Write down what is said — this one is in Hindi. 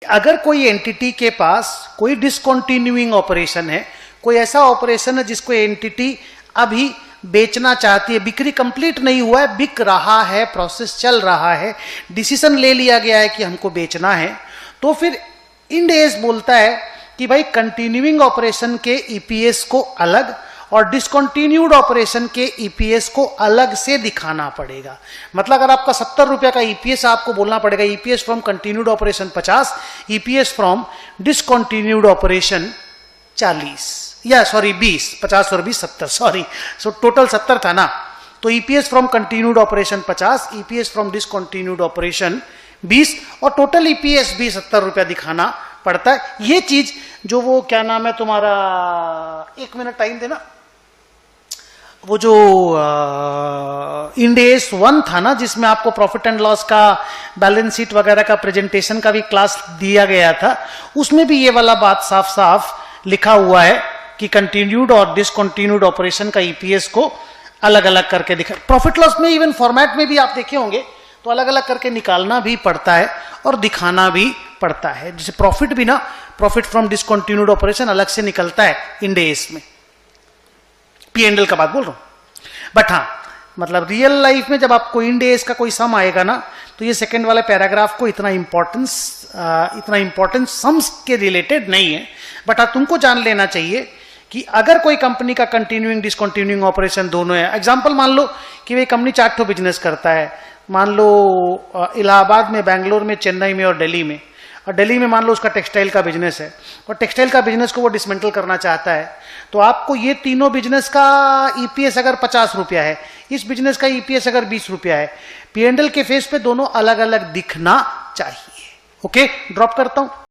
अगर कोई एंटिटी के पास कोई डिसकंटिन्यूइंग ऑपरेशन है, कोई ऐसा ऑपरेशन है जिसको एंटिटी अभी बेचना चाहती है, बिक्री कंप्लीट नहीं हुआ है, बिक रहा है, प्रोसेस चल रहा है, डिसीजन ले लिया गया है कि हमको बेचना है, तो फिर इंड एस बोलता है कि भाई कंटिन्यूइंग ऑपरेशन के ईपीएस को अलग और डिसकंटिन्यूड ऑपरेशन के ईपीएस को अलग से दिखाना पड़ेगा। मतलब अगर आपका 70 रुपये का ईपीएस, आपको बोलना पड़ेगा EPS from continued operation 50, EPS from discontinued operation 40 या सॉरी 20, 50 और 20 70, सॉरी, सो टोटल 70 था ना। तो EPS from continued operation 50, EPS from discontinued operation 20 और टोटल ईपीएस भी 70 रुपया दिखाना पड़ता है। ये चीज जो वो क्या नाम है तुम्हारा, 1 मिनट टाइम देना, वो जो इंड एस 1 था ना, जिसमें आपको प्रॉफिट एंड लॉस का बैलेंस शीट वगैरह का प्रेजेंटेशन का भी क्लास दिया गया था, उसमें भी ये वाला बात साफ साफ लिखा हुआ है कि कंटिन्यूड और डिसकंटिन्यूड ऑपरेशन का ईपीएस को अलग अलग करके दिखा। प्रॉफिट लॉस में इवन फॉर्मेट में भी आप देखे होंगे तो अलग अलग करके निकालना भी पड़ता है और दिखाना भी पड़ता है। जैसे प्रॉफिट भी ना, प्रॉफिट फ्रॉम डिसकंटिन्यूड ऑपरेशन अलग से निकलता है इंड एस में, पी&एल का बात बोल रहा हूं। बट हाँ, मतलब रियल लाइफ में जब आपको इंड एस का कोई सम आएगा ना, तो ये सेकंड वाले पैराग्राफ को इतना इंपॉर्टेंस सम्स के रिलेटेड नहीं है। बट हाँ, तुमको जान लेना चाहिए कि अगर कोई कंपनी का कंटिन्यूइंग डिसकंटिन्यूइंग ऑपरेशन दोनों है, एग्जांपल मान लो कि भाई कंपनी 4 ठो बिजनेस करता है, मान लो इलाहाबाद में, बेंगलोर में, चेन्नई में और दिल्ली में। और दिल्ली में मान लो उसका टेक्सटाइल का बिजनेस है और टेक्सटाइल का बिजनेस को वो डिसमेंटल करना चाहता है, तो आपको ये तीनों बिजनेस का ईपीएस अगर 50 रुपया है, इस बिजनेस का ईपीएस अगर 20 रुपया है, पी&एल के फेस पे दोनों अलग अलग दिखना चाहिए। ओके, ड्रॉप करता हूं।